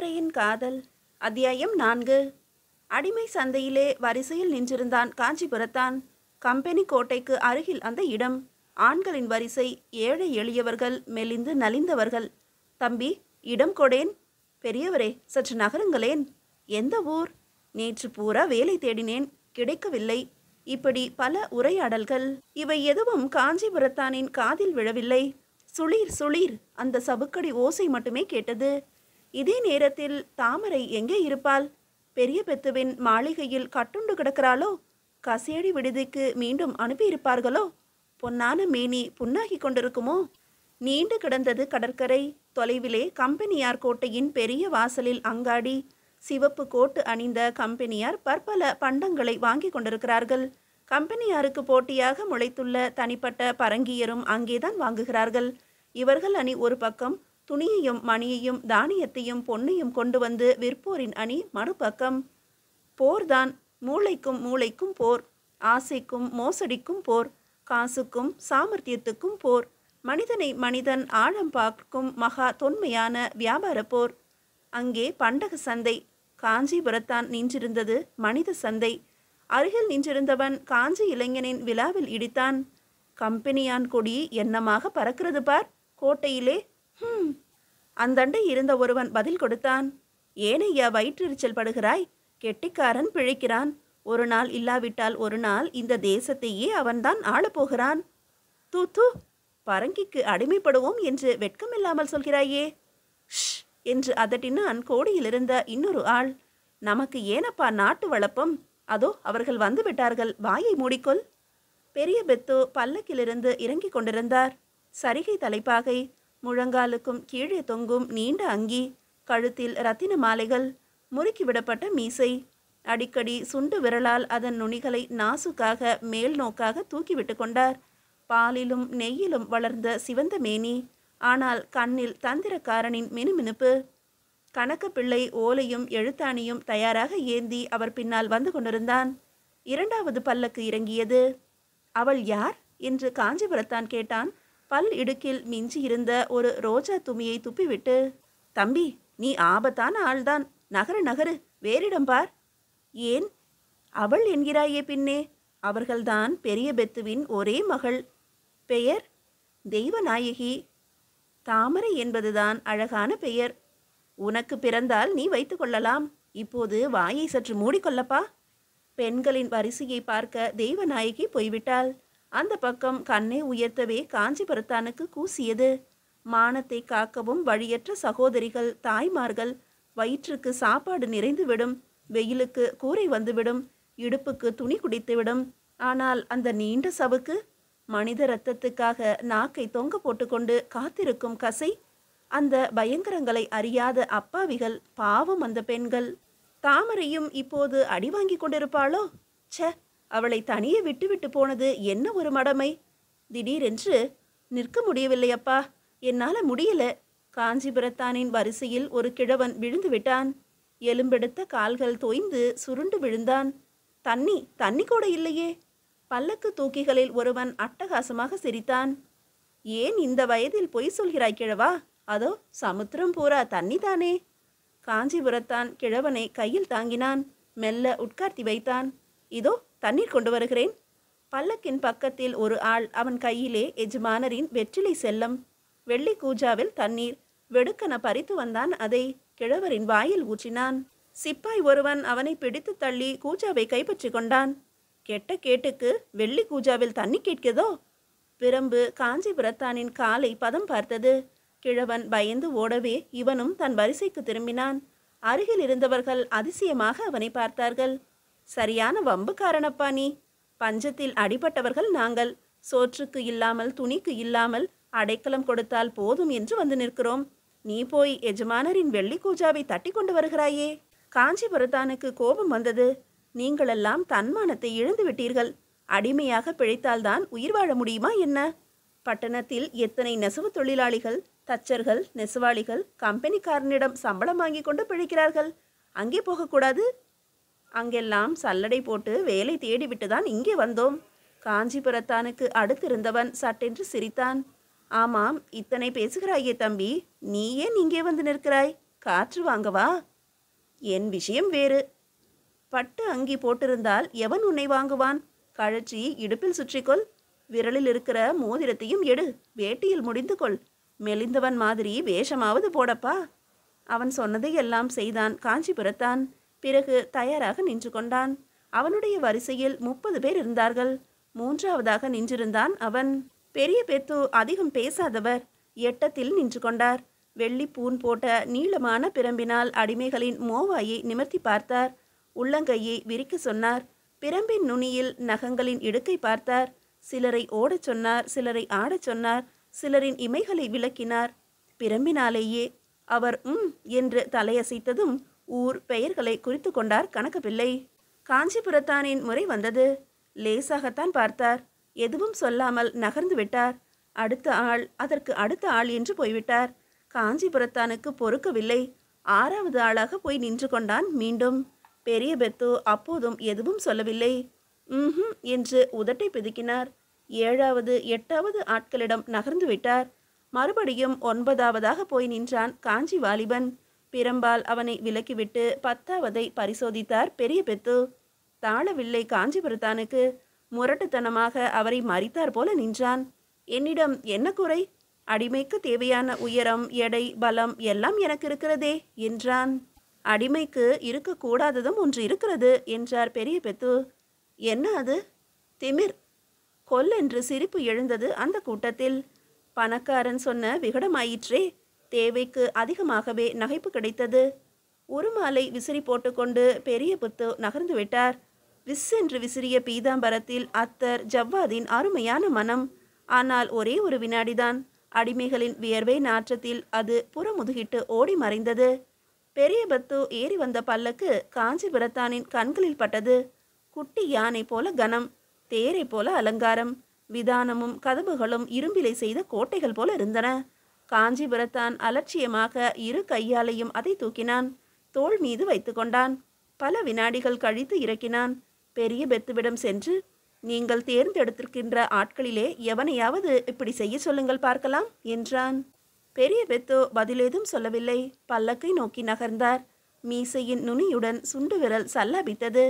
தாமரையின் காதல். அத்தியாயம் 4. அடிமை சந்தையிலே வரிசையில் நின்றிருந்தான் காஞ்சிபுரத்தான். கம்பெனி கோட்டைக்கு அருகில் அந்த இடம். ஆண்களின் வரிசை. ஏழை எளியவர்கள், மெலிந்து நலிந்தவர்கள். தம்பி, இடம் கொடேன். பெரியவரே, சற்று நகருங்களேன். எந்த ஊர்? நேற்று பூரா வேலை தேடினேன், கிடைக்கவில்லை. இப்படி பல உரையாடல்கள். இவை எதுவும் காஞ்சிபுரத்தானின் காதில் விழவில்லை. சுளீர் சுளீர் அந்த சவுக்கடி ஓசை மட்டுமே கேட்டது. இதே நேரத்தில் தாமரை எங்கே இருப்பாள்? பெரிய பெத்துவின் மாளிகையில் கட்டுண்டு கிடக்கிறாளோ? கசேடி விடுதிக்கு மீண்டும் அனுப்பியிருப்பார்களோ? பொன்னான மேனி புண்ணாகி கொண்டிருக்குமோ? நீண்டு கிடந்தது கடற்கரை. தொலைவிலே கம்பெனியார் கோட்டையின் பெரிய வாசலில் அங்காடி. சிவப்பு கோட்டு அணிந்த கம்பெனியார் பற்பல பண்டங்களை வாங்கி கொண்டிருக்கிறார்கள். கம்பெனியாருக்கு போட்டியாக முளைத்துள்ள தனிப்பட்ட பரங்கியரும் அங்கேதான் வாங்குகிறார்கள். இவர்கள் அணி ஒரு பக்கம், துணியையும் மணியையும் தானியத்தையும் பொன்னையும் கொண்டு வந்து விற்போரின் அணி மறுபக்கம். போர்தான். மூளைக்கும் மூளைக்கும் போர். ஆசைக்கும் மோசடிக்கும் போர். காசுக்கும் சாமர்த்தியத்துக்கும் போர். மனிதனை மனிதன் ஆழம் பார்க்கும் மகா தொன்மையான வியாபார போர். அங்கே பண்டக சந்தை. காஞ்சிபுரத்தான் நின்றிருந்தது மனித சந்தை. அருகில் நின்றிருந்தவன் காஞ்சி இளைஞனின் விழாவில் இடித்தான். கம்பெனியான் கொடி என்னமாக பறக்கிறது பார் கோட்டையிலே. அந்தண்டை இருந்த ஒருவன் பதில் கொடுத்தான். ஏனையா வயிற்றெரிச்சல் படுகிறாய்? கெட்டிக்காரன் பிழைக்கிறான். ஒரு நாள் இல்லாவிட்டால் ஒரு நாள் இந்த தேசத்தையே அவன்தான் ஆளப்போகிறான். தூ தூ, பரங்கிக்கு அடிமைப்படுவோம் என்று வெட்கமில்லாமல் சொல்கிறாயே. ஷ் என்று அதட்டினான் கோடியிலிருந்த இன்னொரு ஆள். நமக்கு ஏனப்பா நாட்டு வளப்பம்? அதோ அவர்கள் வந்து விட்டார்கள், வாயை மூடிக்கொள். பெரிய பெத்து பல்லக்கிலிருந்து இறங்கி கொண்டிருந்தார். சரிகை தலைப்பாகை, முழங்காலுக்கும் கீழே தொங்கும் நீண்ட அங்கி, கழுத்தில் இரத்தின மாலைகள், முறுக்கிவிடப்பட்ட மீசை. அடிக்கடி சுண்டு விரலால் அதன் நுனிகளை நாசுக்காக மேல் நோக்காக தூக்கிவிட்டு கொண்டார். பாலிலும் நெய்யிலும் வளர்ந்த சிவந்த மேனி. ஆனால் கண்ணில் தந்திரக்காரனின் மினுமினுப்பு. கணக்கு பிள்ளை ஓலையும் எழுத்தாணியும் தயாராக ஏந்தி அவர் பின்னால் வந்து கொண்டிருந்தான். இரண்டாவது பல்லக்கு இறங்கியது. அவள் யார் என்று காஞ்சிபுரத்தான் கேட்டான். பல் இடுக்கில் மிஞ்சி இருந்த ஒரு ரோஜா துமியை துப்பிவிட்டு. தம்பி, நீ ஆபத்தான ஆள்தான். நகரு நகரு, வேறிடம் பார். ஏன்? அவள் என்கிறாயே பின்னே. அவர்கள்தான் பெரிய பெத்துவின் ஒரே மகள். பெயர் தெய்வநாயகி. தாமரை என்பதுதான் அழகான பெயர். உனக்கு பிறந்தால் நீ வைத்து கொள்ளலாம். இப்போது வாயை சற்று மூடிக்கொள்ளப்பா. பெண்களின் வரிசையை பார்க்க தெய்வநாயகி போய்விட்டாள். அந்த பக்கம் கண்ணை உயர்த்தவே காஞ்சிபுரத்தானுக்கு கூசியது. மானத்தை காக்கவும் வழியற்ற சகோதரிகள், தாய்மார்கள். வயிற்றுக்கு சாப்பாடு நிறைந்துவிடும், வெயிலுக்கு கூரை வந்துவிடும், இடுப்புக்கு துணி குடித்துவிடும். ஆனால் அந்த நீண்ட சவுக்கு, மனித இரத்தத்துக்காக நாக்கை தொங்க போட்டுக்கொண்டு காத்திருக்கும் கசை, அந்த பயங்கரங்களை அறியாத அப்பாவிகள். பாவம் அந்த பெண்கள். தாமரையும் இப்போது அடி வாங்கி கொண்டிருப்பாளோ? ச்சே, அவளை தனியே விட்டுவிட்டு போனது என்ன ஒரு மடமை. திடீரென்று நிற்க முடியவில்லையப்பா, என்னால் முடியல. காஞ்சிபுரத்தானின் வரிசையில் ஒரு கிழவன் விழுந்து விட்டான். எலும்பெடுத்த கால்கள் தோய்ந்து சுருண்டு விழுந்தான். தண்ணி தண்ணி கூட இல்லையே. பல்லக்கு தூக்கிகளில் ஒருவன் அட்டகாசமாக சிரித்தான். ஏன் இந்த வயதில் பொய் சொல்கிறாய் கிழவா? அதோ சமுத்திரம் பூரா தண்ணி தானே. காஞ்சிபுரத்தான் கிழவனை கையில் தாங்கினான். மெல்ல உட்கார்த்தி வைத்தான். இதோ தண்ணீர் கொண்டு வருகிறேன். பல்லக்கின் பக்கத்தில் ஒரு ஆள். அவன் கையிலே எஜமானரின் வெற்றிலை செல்லம். வெள்ளி கூஜாவில் தண்ணீர். வெடுக்கன பறித்து வந்தான். அதை கிழவரின் வாயில் ஊற்றினான். சிப்பாய் ஒருவன் அவனை பிடித்து தள்ளி கூஜாவை கைப்பற்றி கொண்டான். கெட்ட கேட்டுக்கு வெள்ளி கூஜாவில் தண்ணி கேட்கிறதோ? பிரம்பு காஞ்சிபுரத்தானின் காலை பதம் பார்த்தது. கிழவன் பயந்து ஓடவே இவனும் தன் வரிசைக்கு திரும்பினான். அருகில் இருந்தவர்கள் அதிசயமாக அவனை பார்த்தார்கள். சரியான வம்புக்காரனப்பா நீ. பஞ்சத்தில் அடிபட்டவர்கள் நாங்கள். சோற்றுக்கு இல்லாமல் துணிக்கு இல்லாமல் அடைக்கலம் கொடுத்தால் போதும் என்று வந்து நிற்கிறோம். நீ போய் எஜமானரின் வெள்ளி கூஜாவை தட்டி கொண்டு வருகிறாயே. காஞ்சிபுரத்தானுக்கு கோபம் வந்தது. நீங்களெல்லாம் தன்மானத்தை இழந்து விட்டீர்கள். அடிமையாக பிழைத்தால்தான் உயிர் வாழ முடியுமா என்ன? பட்டணத்தில் எத்தனை நெசவு தொழிலாளிகள், தச்சர்கள், நெசவாளிகள் கம்பெனிக்காரனிடம் சம்பளம் வாங்கி கொண்டு பிழைக்கிறார்கள். அங்கே போகக்கூடாது? அங்கெல்லாம் சல்லடை போட்டு வேலை தேடிவிட்டுதான் இங்கே வந்தோம். காஞ்சிபுரத்தானுக்கு அடுத்திருந்தவன் சட்டென்று சிரித்தான். ஆமாம், இத்தனை பேசுகிறாயே தம்பி, நீ ஏன் இங்கே வந்து நிற்கிறாய்? காற்று வாங்கவா? என் விஷயம் வேறு. பட்டு அங்கி போட்டிருந்தால் எவன் உன்னை வாங்குவான்? கழற்றி இடுப்பில் சுற்றிக்கொள். விரலில் இருக்கிற மோதிரத்தையும் எடு. வேட்டியில் முடிந்து கொள். மெலிந்தவன் மாதிரி வேஷமாவது போடப்பா. அவன் சொன்னதை எல்லாம் செய்தான் காஞ்சிபுரத்தான். பிறகு தயாராக நின்று கொண்டான். அவனுடைய வரிசையில் 30 பேர் இருந்தார்கள். மூன்றாவதாக நின்றிருந்தான் அவன். பெரிய பெத்து அதிகம் பேசாதவர். எட்டத்தில் நின்று கொண்டார். வெள்ளி பூன் போட்ட நீளமான பிரம்பினால் அடிமைகளின் மோவாயை நிமிர்த்தி பார்த்தார். உள்ளங்கையை விரிக்க சொன்னார். பிரம்பின் நுனியில் நகங்களின் இடுக்கை பார்த்தார். சிலரை ஓடச் சொன்னார், சிலரை ஆடச் சொன்னார், சிலரின் இமைகளை விளக்கினார். பிரம்பினாலேயே அவர் என்று தலையசைத்ததும் ஊர் பெயர்களை குறித்து கொண்டார் கணக்கப்பிள்ளை. காஞ்சிபுரத்தானின் முறை வந்தது. லேசாகத்தான் பார்த்தார். எதுவும் சொல்லாமல் நகர்ந்து விட்டார். அடுத்த ஆள், அதற்கு அடுத்த ஆள் என்று போய்விட்டார். காஞ்சிபுரத்தானுக்கு பொறுக்கவில்லை. 6வது ஆளாக போய் நின்று கொண்டான் மீண்டும். பெரிய பெத்து அப்போதும் எதுவும் சொல்லவில்லை. என்று உதட்டை பிதுக்கினார். 7வது 8வது ஆட்களிடம் நகர்ந்து விட்டார். மறுபடியும் 9வதாக போய் நின்றான் காஞ்சி வாலிபன். பிரம்பால் அவனை விலக்கிவிட்டு 10வதை பரிசோதித்தார் பெரிய பெத்து. தாழவில்லை காஞ்சிபுரத்தானுக்கு. முரட்டுத்தனமாக அவரை மறித்தார் போல நின்றான். என்னிடம் என்ன குறை? அடிமைக்கு தேவையான உயரம், எடை, பலம் எல்லாம் எனக்கு இருக்கிறதே என்றான். அடிமைக்கு இருக்கக்கூடாததும் ஒன்று இருக்கிறது என்றார் பெரிய பெத்து. என்ன அது? திமிர். கொல்லென்று சிரிப்பு எழுந்தது அந்த கூட்டத்தில். பணக்காரன் சொன்ன விகடமாயிற்றே. தேவைக்கு அதிகமாகவே நகைப்பு கிடைத்தது. உருமாலை விசிறி போட்டுக்கொண்டு பெரிய புத்து நகர்ந்து விட்டார். விஸ்ஸென்று விசிறிய பீதாம்பரத்தில் அத்தர் ஜவ்வாதின் அருமையான மனம். ஆனால் ஒரே ஒரு வினாடிதான். அடிமைகளின் வியர்வை நாற்றத்தில் அது புறமுதுகிட்டு ஓடி மறைந்தது. பெரிய பத்து ஏறி வந்த பல்லக்கு காஞ்சிபுரத்தானின் கண்களில் பட்டது. குட்டி யானை போல கனம், தேரை போல அலங்காரம். விதானமும் கதவுகளும் இரும்பிலை செய்த கோட்டைகள் போல இருந்தன. காஞ்சிபுரத்தான் அலட்சியமாக இரு கையாலையும் அதை தூக்கினான். தோள் மீது வைத்து கொண்டான். பல வினாடிகள் கழித்து இறக்கினான். பெரிய பெத்துவிடம் சென்று, நீங்கள் தேர்ந்தெடுத்திருக்கின்ற ஆட்களிலே எவனையாவது இப்படி செய்ய சொல்லுங்கள் பார்க்கலாம் என்றான். பெரிய பெத்து பதிலேதும் சொல்லவில்லை. பல்லக்கை நோக்கி நகர்ந்தார். மீசையின் நுனியுடன் சுண்டு விரல் சல்லாபித்தது.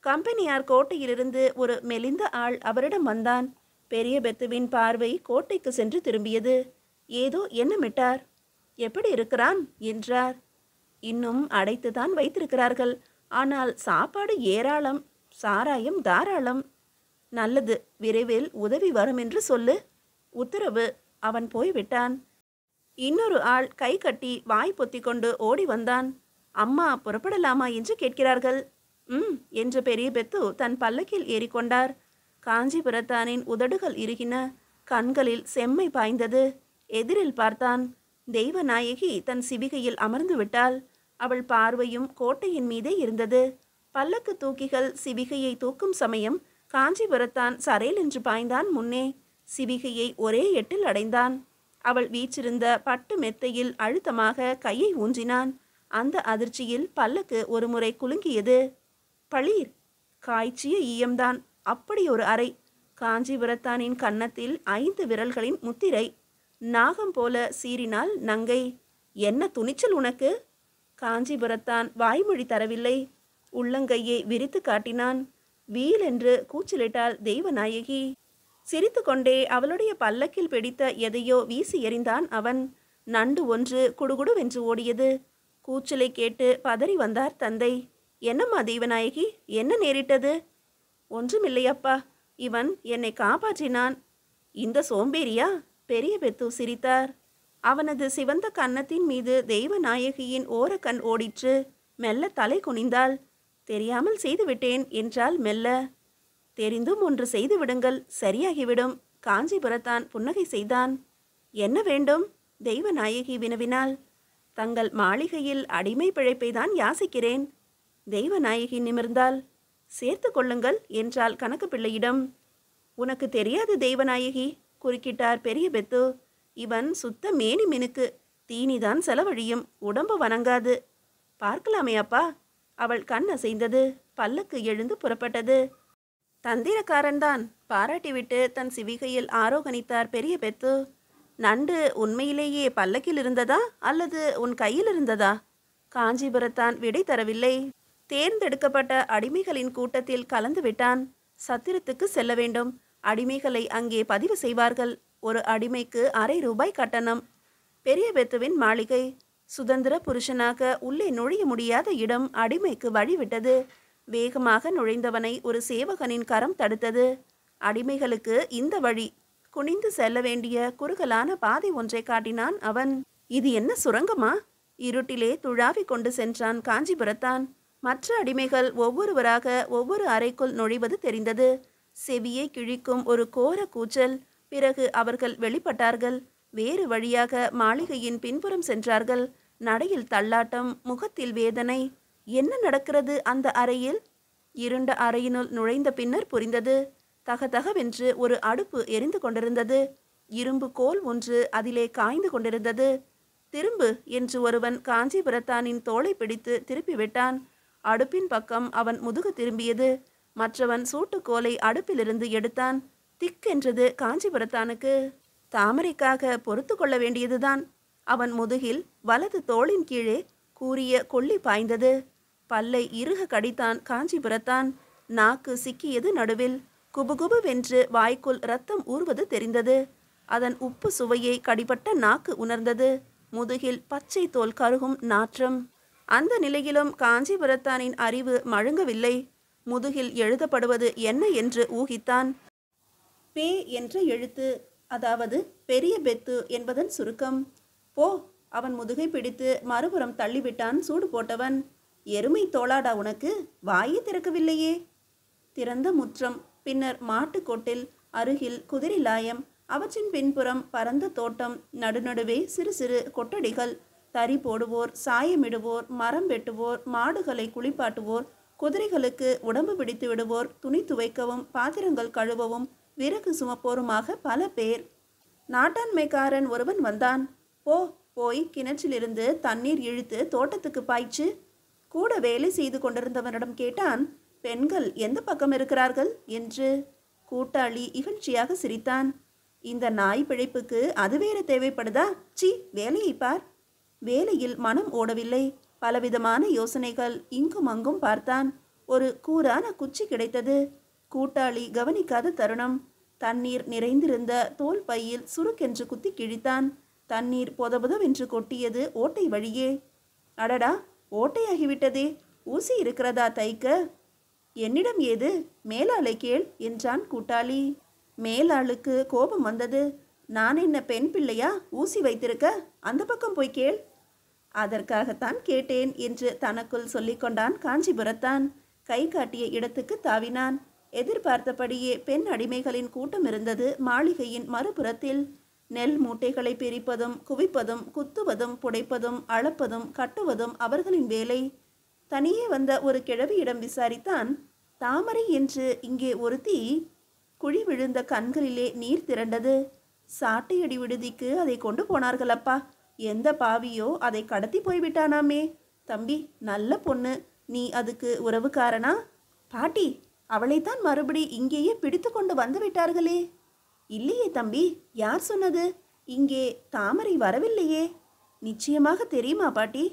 கம்பெனியார் கோட்டையிலிருந்து ஒரு மெலிந்த ஆள் அவரிடம் வந்தான். பெரிய பெத்துவின் பார்வை கோட்டைக்கு சென்று திரும்பியது. ஏதோ எண்ணமிட்டார். எப்படி இருக்கிறான் என்றார். இன்னும் அடைத்துதான் வைத்திருக்கிறார்கள். ஆனால் சாப்பாடு ஏராளம், சாராயம் தாராளம். நல்லது, விரைவில் உதவி வரும் என்று சொல்லு. உத்தரவு. அவன் போய்விட்டான். இன்னொரு ஆள் கை கட்டி வாய் பொத்தி கொண்டு ஓடி வந்தான். அம்மா புறப்படலாமா என்று கேட்கிறார்கள். என்ற பெரிய பெத்து தன் பல்லக்கில் ஏறிக்கொண்டார். காஞ்சிபுரத்தானின் உதடுகள் இறுகின. கண்களில் செம்மை பாய்ந்தது. எதிரில் பார்த்தான். தெய்வநாயகி தன் சிவிகையில் அமர்ந்து விட்டாள். அவள் பார்வையும் கோட்டையின் மீதே இருந்தது. பல்லக்கு தூக்கிகள் சிவிகையை தூக்கும் சமயம் காஞ்சிபுரத்தான் சரேல் என்று பாய்ந்தான் முன்னே. சிவிகையை ஒரே எட்டில் அடைந்தான். அவள் வீற்றிருந்த பட்டு மெத்தையில் அழுத்தமாக கையை ஊன்றினான். அந்த அதிர்ச்சியில் பல்லக்கு ஒரு முறை குலுங்கியது. பளீர். காய்ச்சிய ஈயம்தான். அப்படி ஒரு அறை. காஞ்சிபுரத்தானின் கன்னத்தில் 5 விரல்களின் முத்திரை. நாகம் போல சீறினாள் நங்கை. என்ன துணிச்சல் உனக்கு? காஞ்சிபுரத்தான் வாய்மொழி தரவில்லை. உள்ளங்கையை விரித்து காட்டினான். வீல் என்று கூச்சலிட்டாள் தெய்வநாயகி. சிரித்து கொண்டே அவளுடைய பல்லக்கில் பிடித்த எதையோ வீசி எறிந்தான் அவன். நண்டு ஒன்று குடுகுடுவென்று ஓடியது. கூச்சலை கேட்டு பதறி வந்தார் தந்தை. என்னம்மா தெய்வநாயகி, என்ன நேரிட்டது? ஒன்றுமில்லையப்பா, இவன் என்னை காப்பாற்றினான். இந்த சோம்பேறியா? பெரிய பெத்து சிரித்தார். அவனது சிவந்த கன்னத்தின் மீது தெய்வநாயகியின் ஓரக்கண் ஓடிற்று. மெல்ல தலை குனிந்தாள். தெரியாமல் செய்துவிட்டேன் என்றால் மெல்ல. தெரிந்தும் ஒன்று செய்து விடுங்கள், சரியாகிவிடும். காஞ்சிபுரத்தான் புன்னகை செய்தான். என்ன வேண்டும்? தெய்வநாயகி வினவினாள். தங்கள் மாளிகையில் அடிமை பிழைப்பை தான் யாசிக்கிறேன். தெய்வநாயகி நிமிர்ந்தாள். சேர்த்து கொள்ளுங்கள் என்றாள் கணக்கு பிள்ளையிடம். உனக்கு தெரியாது தெய்வநாயகி, குறுக்கிட்டார் பெரிய பெத்து. இவன் சுத்த மேனி மினுக்கு. தீனிதான் செலவழியும், உடம்பு வணங்காது. பார்க்கலாமே அப்பா. அவள் கண் அசைந்தது. பல்லக்கு எழுந்து புறப்பட்டது. தந்திரக்காரன்தான், பாராட்டிவிட்டு தன் சிவிகையில் ஆரோகணித்தார் பெரிய பெத்து. நண்டு உண்மையிலேயே பல்லக்கில் இருந்ததா அல்லது உன் கையில் இருந்ததா காஞ்சிபுரத்தான் விடை தரவில்லை. தேர்ந்தெடுக்கப்பட்ட அடிமைகளின் கூட்டத்தில் கலந்து விட்டான். சத்திரத்துக்கு செல்ல வேண்டும். அடிமைகளை அங்கே பதிவு செய்வார்கள். ஒரு அடிமைக்கு ₹1/2 கட்டணம். பெரிய பெத்துவின் மாளிகை. சுதந்திர புருஷனாக உள்ளே நுழைய முடியாத இடம் அடிமைக்கு வழிவிட்டது. வேகமாக நுழைந்தவனை ஒரு சேவகனின் கரம் தடுத்தது. அடிமைகளுக்கு இந்த வழி. குனிந்து செல்ல வேண்டிய குறுகலான பாதை ஒன்றை காட்டினான் அவன். இது என்ன சுரங்கமா? இருட்டிலே துழாவிக் கொண்டு சென்றான் காஞ்சிபுரத்தான். மற்ற அடிமைகள் ஒவ்வொருவராக ஒவ்வொரு அறைக்குள் நுழைவது தெரிந்தது. செவியை கிழிக்கும் ஒரு கோர கூச்சல். பிறகு அவர்கள் வெளிப்பட்டார்கள். வேறு வழியாக மாளிகையின் பின்புறம் சென்றார்கள். நடையில் தள்ளாட்டம், முகத்தில் வேதனை. என்ன நடக்கிறது அந்த அறையில்? இருண்ட அறையினுள் நுழைந்த பின்னர் புரிந்தது. தகதகவென்று ஒரு அடுப்பு எரிந்து கொண்டிருந்தது. இரும்பு கோல் ஒன்று அதிலே காய்ந்து கொண்டிருந்தது. திரும்பு என்று ஒருவன் காஞ்சிபுரத்தானின் தோளை பிடித்து திருப்பிவிட்டான். அடுப்பின் பக்கம் அவன் முதுகு திரும்பியது. மற்றவன் சூட்டுக்கோலை அடுப்பிலிருந்து எடுத்தான். திக்கென்றது காஞ்சிபுரத்தானுக்கு. தாமரைக்காக பொறுத்து கொள்ள வேண்டியதுதான். அவன் முதுகில் வலது தோளின் கீழே கூரிய கொள்ளி பாய்ந்தது. பல்லை இறுக கடித்தான் காஞ்சிபுரத்தான். நாக்கு சிக்கியது நடுவில். குபுகுபுவென்று வாய்க்குள் இரத்தம் ஊறுவது தெரிந்தது. அதன் உப்பு சுவையை கடிபட்ட நாக்கு உணர்ந்தது. முதுகில் பச்சை தோல் கருகும் நாற்றம். அந்த நிலையிலும் காஞ்சிபுரத்தானின் அறிவு மழுங்கவில்லை. முதுகில் எழுதப்படுவது என்ன என்று ஊகித்தான். பே என்ற எழுத்து, அதாவது பெரிய பெத்து என்பதன் சுருக்கம். போ! அவன் முதுகை பிடித்து மறுபுறம் தள்ளிவிட்டான் சூடு போட்டவன். எருமை தோளாடா உனக்கு? வாயே திறக்கவில்லையே. திறந்த முற்றம். பின்னர் மாட்டுக்கொட்டில். அருகில் குதிரை லாயம். அவற்றின் பின்புறம் பரந்த தோட்டம். நடுநடுவே சிறு சிறு கொட்டடிகள். தறி போடுவோர், சாயமிடுவோர், மரம் வெட்டுவோர், மாடுகளை குளிப்பாட்டுவோர், குதிரைகளுக்கு உடம்பு பிடித்து விடுவோர், துணி துவைக்கவும் பாத்திரங்கள் கழுவவும் விறகு சுமப்போருமாக பல பேர். நாட்டாண்மைக்காரன் ஒருவன் வந்தான். போய் கிணற்றிலிருந்து தண்ணீர் இழுத்து தோட்டத்துக்கு பாய்ச்சு. கூட வேலை செய்து கொண்டிருந்தவனிடம் கேட்டான். பெண்கள் எந்த பக்கம் இருக்கிறார்கள் என்று. கூட்டாளி இகழ்ச்சியாக சிரித்தான். இந்த நாய் பிழைப்புக்கு அது வேற தேவைப்படுதா? சி, வேலையை பார். வேலையில் மனம் ஓடவில்லை. பலவிதமான யோசனைகள் இங்கும் அங்கும் பார்த்தான். ஒரு கூரான குச்சி கிடைத்தது. கூட்டாளி கவனிக்காத தருணம். தண்ணீர் நிறைந்திருந்த தோல் பையில் சுருக்கென்று குத்தி கிழித்தான். தண்ணீர் பொதபொதவென்று கொட்டியது ஓட்டை வழியே. அடடா, ஓட்டையாகிவிட்டதே. ஊசி இருக்கிறதா தைக்க? என்னிடம் ஏது? மேலாளை கேள் என்றான் கூட்டாளி. மேலாளுக்கு கோபம் வந்தது. நான் என்ன பெண் பிள்ளையா ஊசி வைத்திருக்க? அந்த பக்கம் போய் கேள். அதற்காகத்தான் கேட்டேன் என்று தனக்குள் சொல்லிக்கொண்டான் காஞ்சிபுரத்தான். கை காட்டிய இடத்துக்கு தாவினான். எதிர்பார்த்தபடியே பெண் அடிமைகளின் கூட்டம் இருந்தது மாளிகையின் மறுபுறத்தில். நெல் மூட்டைகளை பிரிப்பதும் குவிப்பதும் குத்துவதும் புடைப்பதும் அளப்பதும் கட்டுவதும் அவர்களின் வேலை. தனியே வந்த ஒரு கிழவியிடம் விசாரித்தான். தாமரை என்று இங்கே ஒருத்தி. குழி விழுந்த கண்களிலே நீர் திரண்டது. சாட்டையடி விடுதிக்கு அதை கொண்டு போனார்களப்பா. எந்த பாவியோ அதை கடத்தி போய்விட்டானாமே. தம்பி, நல்ல பொண்ணு. நீ அதுக்கு உறவுக்காரனா? பாட்டி, அவளைத்தான் மறுபடி இங்கேயே பிடித்து கொண்டு வந்து விட்டார்களே. இல்லையே தம்பி, யார் சொன்னது? இங்கே தாமரை வரவில்லையே. நிச்சயமாக தெரியுமா பாட்டி?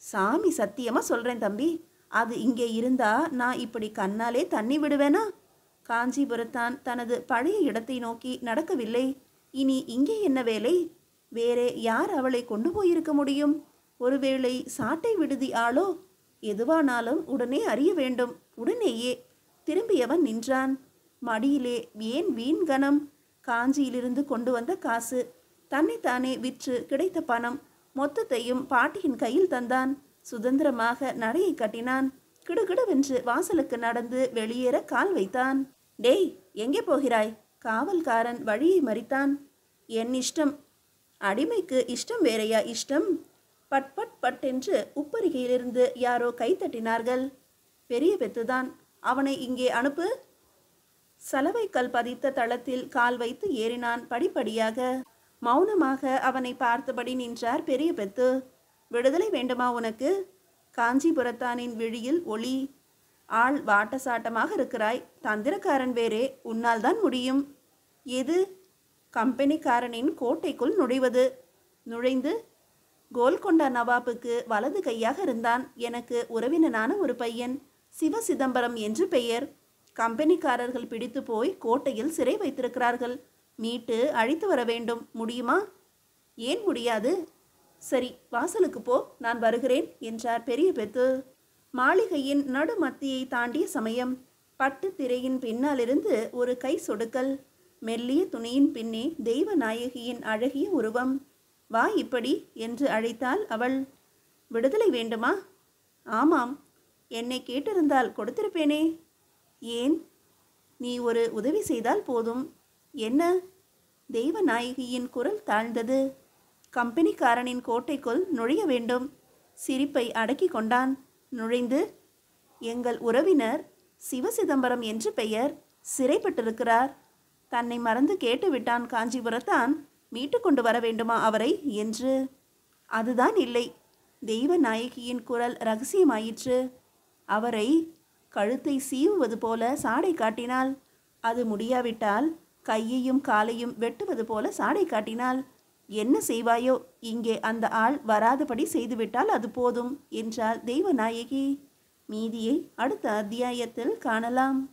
சாமி சத்தியமா சொல்றேன் தம்பி. அது இங்கே இருந்தா நான் இப்படி கண்ணாலே தண்ணி விடுவேனா? காஞ்சிபுரத்தான் தனது பழைய இடத்தை நோக்கி நடக்கவில்லை. இனி இங்கே என்ன வேலை? வேறே யார் அவளை கொண்டு போயிருக்க முடியும்? ஒருவேளை சாட்டை விடுதி ஆளோ? எதுவானாலும் உடனே அறிய வேண்டும். உடனேயே. திரும்பியவன் நின்றான். மடியிலே ஏன் வீண் கணம்? காஞ்சியிலிருந்து கொண்டு வந்த காசு, தன்னைத்தானே விற்று கிடைத்த பணம் மொத்தத்தையும் பாட்டியின் கையில் தந்தான். சுதந்திரமாக நடையை கட்டினான். கிடுகிடுவென்று வாசலுக்கு நடந்து வெளியேற கால் வைத்தான். டேய், எங்கே போகிறாய்? காவல்காரன் வழியை மறித்தான். என் இஷ்டம். அடிமைக்கு இஷ்டம் வேறையா இஷ்டம்? பட் பட் பட் என்று உப்பரிகையிலிருந்து யாரோ கைத்தட்டினார்கள். பெரிய பெத்துதான். அவனை இங்கே அனுப்பு. சலவைக்கல் பதித்த தளத்தில் கால் வைத்து ஏறினான் படிப்படியாக. மௌனமாக அவனை பார்த்தபடி நின்றார் பெரிய பெத்து. விடுதலை வேண்டுமா உனக்கு? காஞ்சிபுரத்தானின் விழியில் ஒளி. ஆள் வாட்டசாட்டமாக இருக்கிறாய். தந்திரக்காரன் வேறே. உன்னால் தான் முடியும். எது? கம்பெனிக்காரனின் கோட்டைக்குள் நுழைவது. நுழைந்து கோல்கொண்டா நவாபுக்கு வலது கையாக இருந்தான். எனக்கு உறவினனான ஒரு பையன், சிவ சிதம்பரம் என்று பெயர். கம்பெனிக்காரர்கள் பிடித்து போய் கோட்டையில் சிறை வைத்திருக்கிறார்கள். மீட்டு அழைத்து வர வேண்டும். முடியுமா? ஏன் முடியாது? சரி, வாசலுக்கு போ, நான் வருகிறேன் என்றார் பெரிய பெத்து. மாளிகையின் நடுமத்தியை தாண்டிய சமயம் பட்டு திரையின் பின்னாலிருந்து ஒரு கை சொடுக்கல். மெல்லிய துணியின் பின்னே தெய்வ நாயகியின் அழகிய உருவம். வா இப்படி என்று அழைத்தாள் அவள். விடுதலை வேண்டுமா? ஆமாம். என்னை கேட்டிருந்தால் கொடுத்திருப்பேனே. ஏன்? நீ ஒரு உதவி செய்தால் போதும். என்ன? தெய்வ நாயகியின் குரல் தாழ்ந்தது. கம்பெனிக்காரனின் கோட்டைக்குள் நுழைய வேண்டும். சிரிப்பை அடக்கி கொண்டான். நுழைந்து, எங்கள் உறவினர் சிவசிதம்பரம் என்று பெயர், சிறைப்பட்டிருக்கிறார். தன்னை மறந்து கேட்டுவிட்டான் காஞ்சிபுரத்தான். மீட்டு கொண்டு வர வேண்டுமா அவரை என்று. அதுதான் இல்லை. தெய்வ நாயகியின் குரல் ரகசியமாயிற்று. அவரை கழுத்தை சீவுவது போல சாடை காட்டினாள். அது முடியாவிட்டால் கையையும் காலையும் வெட்டுவது போல சாடை காட்டினாள். என்ன செய்வாயோ, இங்கே அந்த ஆள் வராதபடி செய்துவிட்டால் அது போதும் என்றாள் தெய்வநாயகி. மீதியை அடுத்த அத்தியாயத்தில் காணலாம்.